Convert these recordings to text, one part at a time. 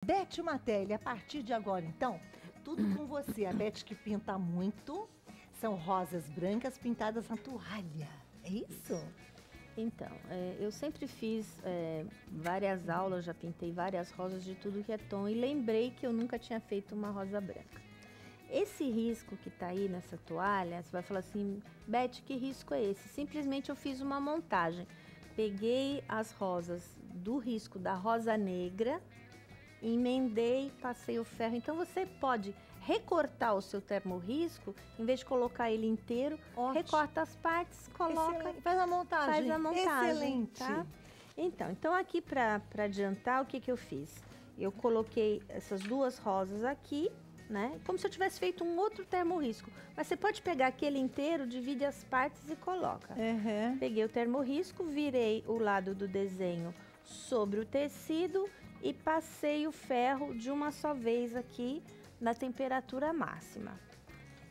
Beth Matelli, a partir de agora, então, tudo com você. A Beth que pinta muito, são rosas brancas pintadas na toalha. É isso? Então, eu sempre fiz várias aulas, já pintei várias rosas de tudo que é tom e lembrei que eu nunca tinha feito uma rosa branca. Esse risco que tá aí nessa toalha, você vai falar assim, Beth, que risco é esse? Simplesmente eu fiz uma montagem. Peguei as rosas do risco da rosa negra, emendei, passei o ferro. Então você pode recortar o seu termorrisco, em vez de colocar ele inteiro, Ótimo. recorta as partes, coloca, Excelente. Faz a montagem. faz a montagem. Excelente. Tá? Então aqui para adiantar, o que eu fiz? Eu coloquei essas duas rosas aqui, né? Como se eu tivesse feito um outro termorrisco. Mas você pode pegar aquele inteiro, divide as partes e coloca. Uhum. Peguei o termorrisco, virei o lado do desenho sobre o tecido e passei o ferro de uma só vez aqui na temperatura máxima.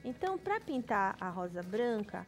Então, para pintar a rosa branca,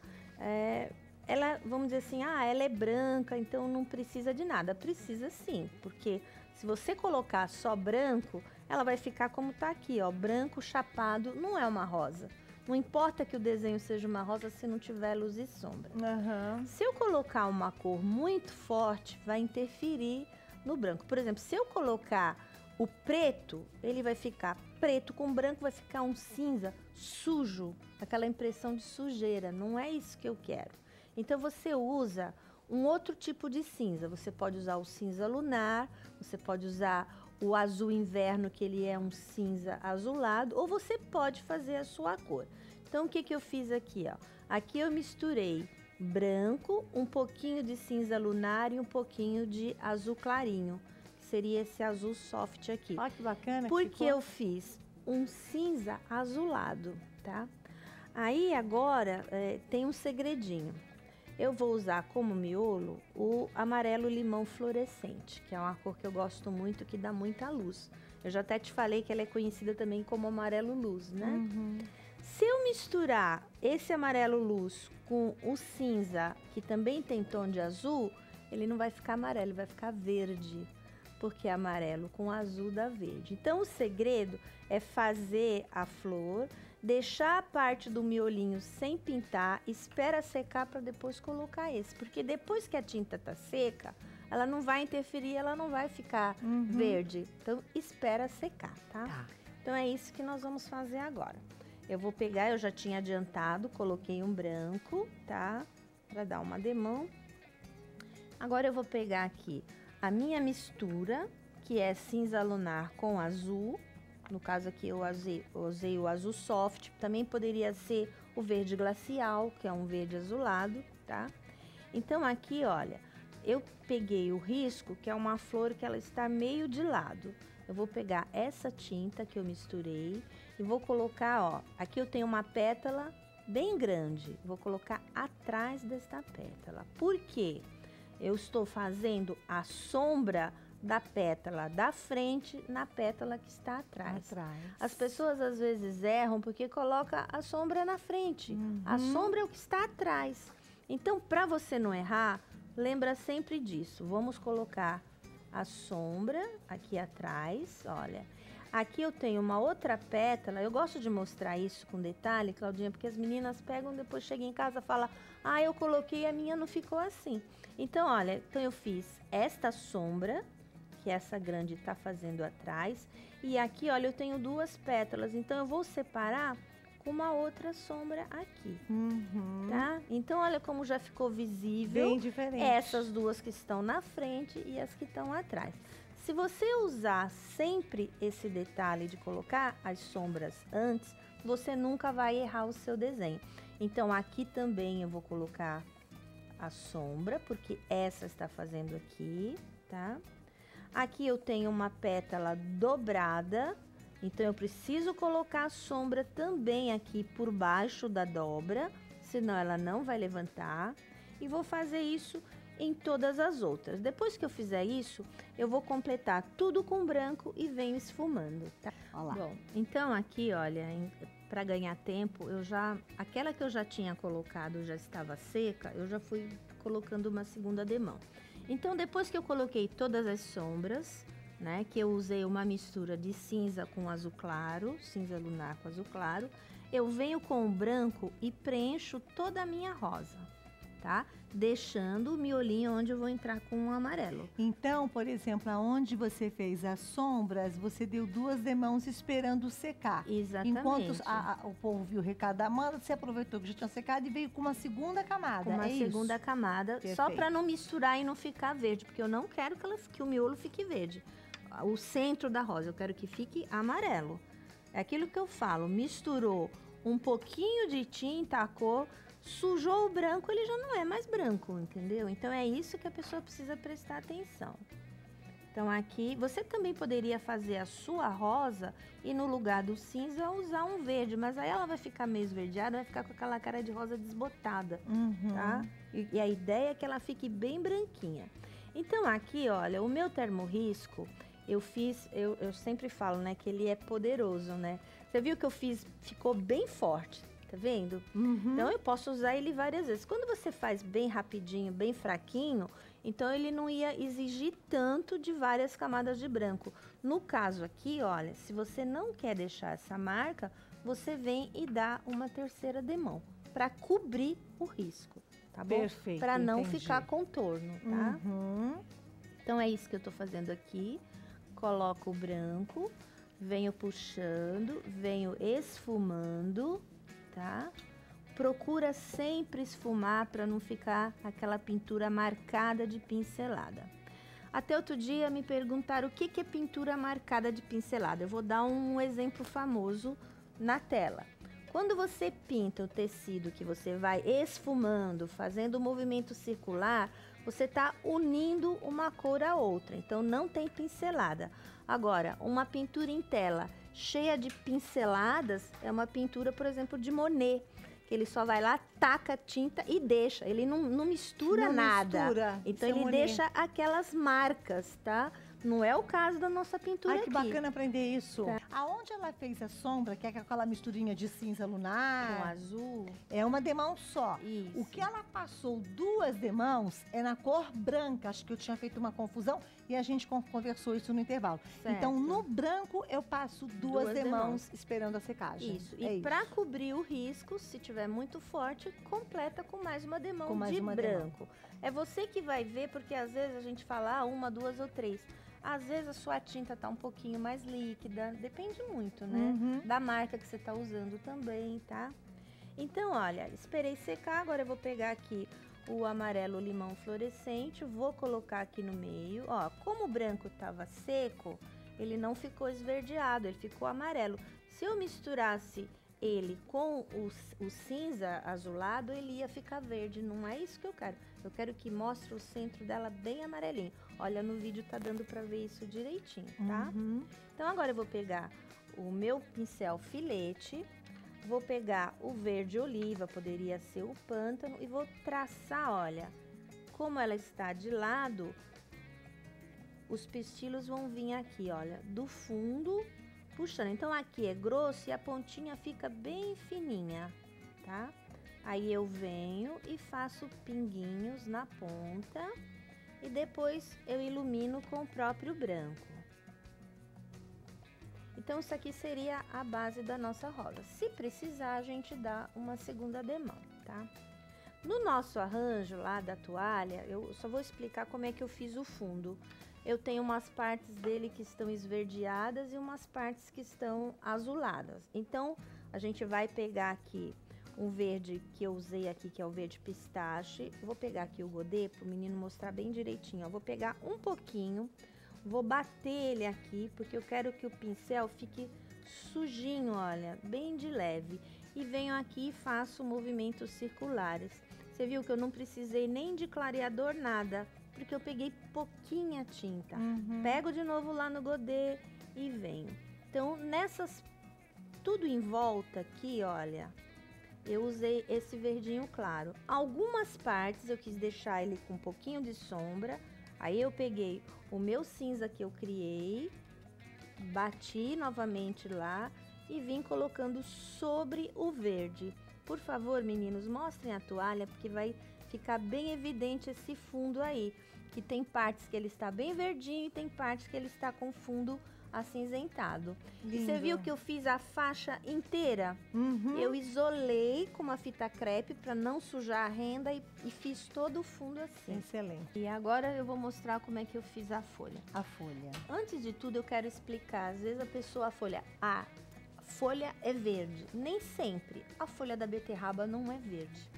ela, vamos dizer assim, ela é branca, então não precisa de nada. Precisa sim, porque se você colocar só branco, ela vai ficar como tá aqui, ó, branco chapado, não é uma rosa. Não importa que o desenho seja uma rosa se não tiver luz e sombra. Uhum. Se eu colocar uma cor muito forte, vai interferir no branco. Por exemplo, se eu colocar o preto, ele vai ficar preto com branco, vai ficar um cinza sujo, aquela impressão de sujeira. Não é isso que eu quero. Então você usa um outro tipo de cinza. Você pode usar o cinza lunar, você pode usar o azul inverno, que ele é um cinza azulado, ou você pode fazer a sua cor. Então o que eu fiz aqui, ó? Aqui eu misturei branco, um pouquinho de cinza lunar e um pouquinho de azul clarinho, que seria esse azul soft aqui. Olha que bacana. Porque eu fiz um cinza azulado, tá? Aí agora tem um segredinho. Eu vou usar como miolo o amarelo limão fluorescente, que é uma cor que eu gosto muito, que dá muita luz. Eu já até te falei que ela é conhecida também como amarelo luz, né? Uhum. Se eu misturar esse amarelo luz com o cinza, que também tem tom de azul, ele não vai ficar amarelo, ele vai ficar verde, porque é amarelo com azul dá verde. Então o segredo é fazer a flor, deixar a parte do miolinho sem pintar, espera secar para depois colocar esse, porque depois que a tinta tá seca, ela não vai interferir, ela não vai ficar verde. Então espera secar, tá? Tá. Então é isso que nós vamos fazer agora. Eu vou pegar, eu já tinha adiantado, coloquei um branco, tá? Para dar uma demão. Agora eu vou pegar aqui a minha mistura, que é cinza lunar com azul. No caso aqui eu usei o azul soft, também poderia ser o verde glacial, que é um verde azulado, tá? Então aqui, olha, eu peguei o risco, que é uma flor que ela está meio de lado. Eu vou pegar essa tinta que eu misturei e vou colocar, ó, aqui eu tenho uma pétala bem grande, vou colocar atrás desta pétala. Por quê? Eu estou fazendo a sombra da pétala da frente na pétala que está atrás. As pessoas às vezes erram porque coloca a sombra na frente. A sombra é o que está atrás. Então, para você não errar, lembra sempre disso. Vamos colocar a sombra aqui atrás, olha. Aqui eu tenho uma outra pétala, eu gosto de mostrar isso com detalhe, Claudinha, porque as meninas pegam, depois chegam em casa e falam, eu coloquei, a minha não ficou assim. Então, olha, então eu fiz esta sombra, que essa grande tá fazendo atrás, e aqui, olha, eu tenho duas pétalas, então eu vou separar com uma outra sombra aqui, tá? Então, olha como já ficou visível. Bem diferente. Essas duas que estão na frente e as que estão atrás. Se você usar sempre esse detalhe de colocar as sombras antes, você nunca vai errar o seu desenho. Então, aqui também eu vou colocar a sombra, porque essa está fazendo aqui, tá? Aqui eu tenho uma pétala dobrada, então eu preciso colocar a sombra também aqui por baixo da dobra, senão ela não vai levantar. E vou fazer isso em todas as outras. Depois que eu fizer isso, eu vou completar tudo com branco e venho esfumando, tá? Olha lá. Bom, então aqui, olha, para ganhar tempo, aquela que eu já tinha colocado já estava seca, eu já fui colocando uma segunda demão. Então, depois que eu coloquei todas as sombras, né? Que eu usei uma mistura de cinza com azul claro, cinza lunar com azul claro. Eu venho com o branco e preencho toda a minha rosa, tá? Deixando o miolinho onde eu vou entrar com o amarelo. Então, por exemplo, aonde você fez as sombras, você deu 2 demãos esperando secar. Exatamente. Enquanto o povo viu o recado da Amanda, você aproveitou que já tinha secado e veio com uma segunda camada. Com uma segunda camada, só Perfeito. para não misturar e não ficar verde, porque eu não quero que o miolo fique verde. O centro da rosa, eu quero que fique amarelo. É aquilo que eu falo, misturou um pouquinho de tinta, a cor, sujou o branco, ele já não é mais branco, entendeu? Então é isso que a pessoa precisa prestar atenção. Então aqui, você também poderia fazer a sua rosa e no lugar do cinza usar um verde, mas aí ela vai ficar meio esverdeada, vai ficar com aquela cara de rosa desbotada, tá? E a ideia é que ela fique bem branquinha. Então aqui, olha, o meu termorrisco, eu sempre falo, né, que ele é poderoso, né? Você viu que eu fiz, ficou bem forte, tá vendo? Então eu posso usar ele várias vezes. Quando você faz bem rapidinho, bem fraquinho, então ele não ia exigir tanto de várias camadas de branco. No caso aqui, olha, se você não quer deixar essa marca, você vem e dá uma terceira demão para cobrir o risco, tá bom? Perfeito, para não entendi. ficar contorno, tá? Então é isso que eu tô fazendo aqui. Coloco o branco, venho puxando, venho esfumando, tá? Procura sempre esfumar para não ficar aquela pintura marcada de pincelada. Até outro dia me perguntaram o que é pintura marcada de pincelada. Eu vou dar um exemplo famoso na tela. Quando você pinta o tecido que você vai esfumando, fazendo o movimento circular, você está unindo uma cor a outra, então não tem pincelada. Agora, uma pintura em tela cheia de pinceladas é uma pintura, por exemplo, de Monet, que ele só vai lá, taca tinta e deixa, ele não mistura nada. Mistura. Então Isso é ele Monet. deixa aquelas marcas, tá? Não é o caso da nossa pintura Ai, que aqui. bacana aprender isso. Tá. Aonde ela fez a sombra, que é aquela misturinha de cinza Com lunar, azul. é uma demão só. Isso. O que ela passou 2 demãos é na cor branca. Acho que eu tinha feito uma confusão e a gente conversou isso no intervalo. Certo. Então, no branco, eu passo 2 Duas demãos demãos. esperando a secagem. Isso. É E para cobrir o risco, se tiver muito forte, completa com mais uma demão Com mais de uma demão. branco. É você que vai ver, porque às vezes a gente fala 1, 2 ou 3. Às vezes a sua tinta tá um pouquinho mais líquida, depende muito, né? Da marca que você tá usando também, tá? Então, olha, esperei secar, agora eu vou pegar aqui o amarelo limão fluorescente, vou colocar aqui no meio. Ó, como o branco tava seco, ele não ficou esverdeado, ele ficou amarelo. Se eu misturasse ele com o cinza azulado, ele ia ficar verde. Não é isso que eu quero. Eu quero que mostre o centro dela bem amarelinho. Olha, no vídeo tá dando pra ver isso direitinho, tá? Então agora eu vou pegar o meu pincel filete, vou pegar o verde oliva, poderia ser o pântano, e vou traçar, olha, como ela está de lado, os pistilos vão vir aqui, olha, do fundo, puxando. Então aqui é grosso e a pontinha fica bem fininha, tá? Aí eu venho e faço pinguinhos na ponta e depois eu ilumino com o próprio branco. Então isso aqui seria a base da nossa rosa. Se precisar, a gente dá uma segunda demão, tá? No nosso arranjo lá da toalha, eu só vou explicar como é que eu fiz o fundo. Eu tenho umas partes dele que estão esverdeadas e umas partes que estão azuladas. Então, a gente vai pegar aqui um verde que eu usei aqui, que é o verde pistache. Eu vou pegar aqui o godê para o menino mostrar bem direitinho. Eu vou pegar um pouquinho, vou bater ele aqui, porque eu quero que o pincel fique sujinho, olha, bem de leve. E venho aqui e faço movimentos circulares. Você viu que eu não precisei nem de clareador, nada, porque eu peguei pouquinha tinta. Pego de novo lá no godê e venho. Então, tudo em volta aqui, olha, eu usei esse verdinho claro. Algumas partes eu quis deixar ele com um pouquinho de sombra. Aí eu peguei o meu cinza que eu criei, bati novamente lá e vim colocando sobre o verde. Por favor, meninos, mostrem a toalha, porque vai ficar bem evidente esse fundo aí. que tem partes que ele está bem verdinho e tem partes que ele está com fundo acinzentado. E você viu que eu fiz a faixa inteira? Eu isolei com uma fita crepe para não sujar a renda e fiz todo o fundo assim. Excelente. E agora eu vou mostrar como é que eu fiz a folha. A folha. Antes de tudo, eu quero explicar. Às vezes a pessoa, a folha é verde. Nem sempre. A folha da beterraba não é verde.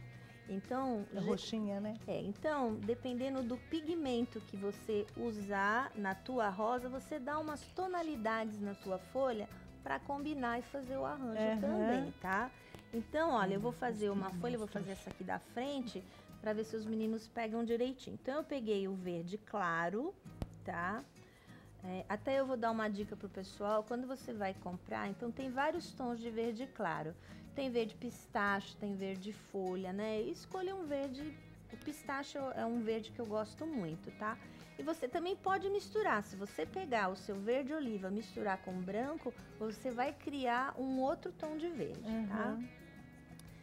Então, É roxinha, né? Então, dependendo do pigmento que você usar na tua rosa, você dá umas tonalidades na tua folha para combinar e fazer o arranjo também, tá? Então, olha, eu vou fazer uma folha, eu vou fazer essa aqui da frente para ver se os meninos pegam direitinho. Então, eu peguei o verde claro, tá? Até eu vou dar uma dica pro pessoal, quando você vai comprar, então tem vários tons de verde claro. Tem verde pistache, tem verde folha, né? Escolha um verde, o pistache é um verde que eu gosto muito, tá? E você também pode misturar, se você pegar o seu verde oliva, misturar com branco, você vai criar um outro tom de verde, tá?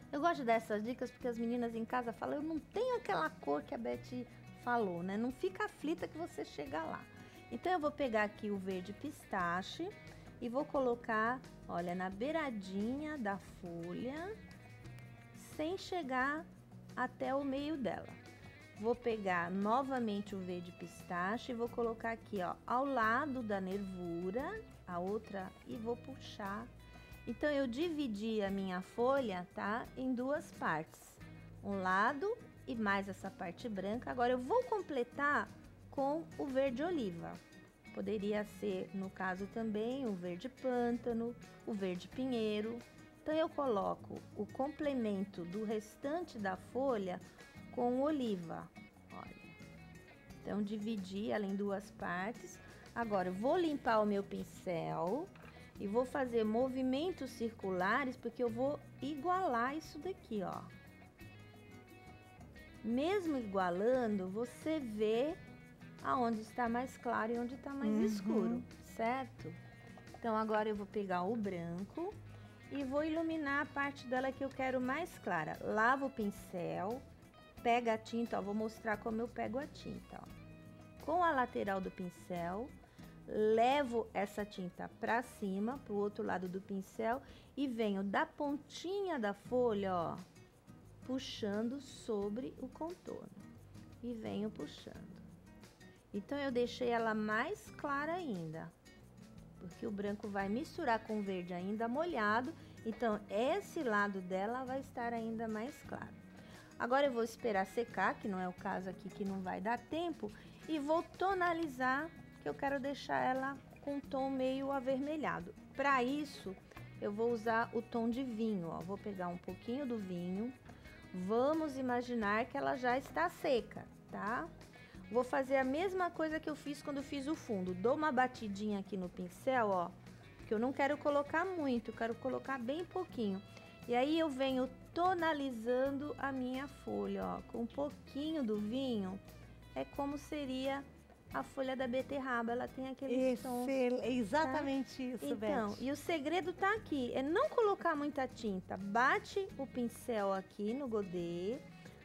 Eu gosto dessas dicas porque as meninas em casa falam, eu não tenho aquela cor que a Beth falou, né? Não fica aflita que você chega lá. Então, eu vou pegar aqui o verde pistache e vou colocar, olha, na beiradinha da folha, sem chegar até o meio dela. Vou pegar novamente o verde pistache e vou colocar aqui, ó, ao lado da nervura, a outra, e vou puxar. Então, eu dividi a minha folha, tá, em duas partes. Um lado e mais essa parte branca. Agora, eu vou completar com o verde oliva. Poderia ser, no caso também, o verde pântano, o verde pinheiro. Então, eu coloco o complemento do restante da folha com o oliva. Olha. Então, dividi ela em duas partes. Agora, eu vou limpar o meu pincel e vou fazer movimentos circulares, porque eu vou igualar isso daqui, ó. Mesmo igualando, você vê aonde está mais claro e onde está mais escuro, certo? Então, agora eu vou pegar o branco e vou iluminar a parte dela que eu quero mais clara. Lavo o pincel, pega a tinta, ó, vou mostrar como eu pego a tinta, ó. Com a lateral do pincel, levo essa tinta para cima, pro outro lado do pincel e venho da pontinha da folha, ó, puxando sobre o contorno. E venho puxando. Então, eu deixei ela mais clara ainda, porque o branco vai misturar com o verde ainda molhado, então, esse lado dela vai estar ainda mais claro. Agora, eu vou esperar secar, que não é o caso aqui, que não vai dar tempo, e vou tonalizar, que eu quero deixar ela com um tom meio avermelhado. Para isso, eu vou usar o tom de vinho, ó. Vou pegar um pouquinho do vinho, vamos imaginar que ela já está seca, tá? Vou fazer a mesma coisa que eu fiz quando fiz o fundo. Dou uma batidinha aqui no pincel, ó, que eu não quero colocar muito, eu quero colocar bem pouquinho. E aí eu venho tonalizando a minha folha, ó, com um pouquinho do vinho. É como seria a folha da beterraba, ela tem aquele tom. Exatamente, tá? Isso, então, Beth. E o segredo tá aqui, é não colocar muita tinta. Bate o pincel aqui no godê,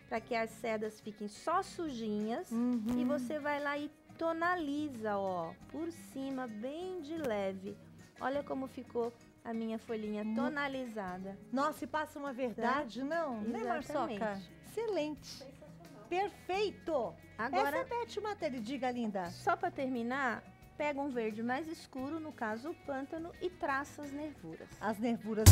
para que as cerdas fiquem só sujinhas. E você vai lá e tonaliza, ó, por cima, bem de leve. Olha como ficou a minha folhinha tonalizada. Nossa, e passa uma verdade, não? Né, Marçoca? Excelente. Perfeito. Agora, essa é Beth Matelli, diga, linda. Só para terminar, pega um verde mais escuro, no caso o pântano, e traça as nervuras. As nervuras.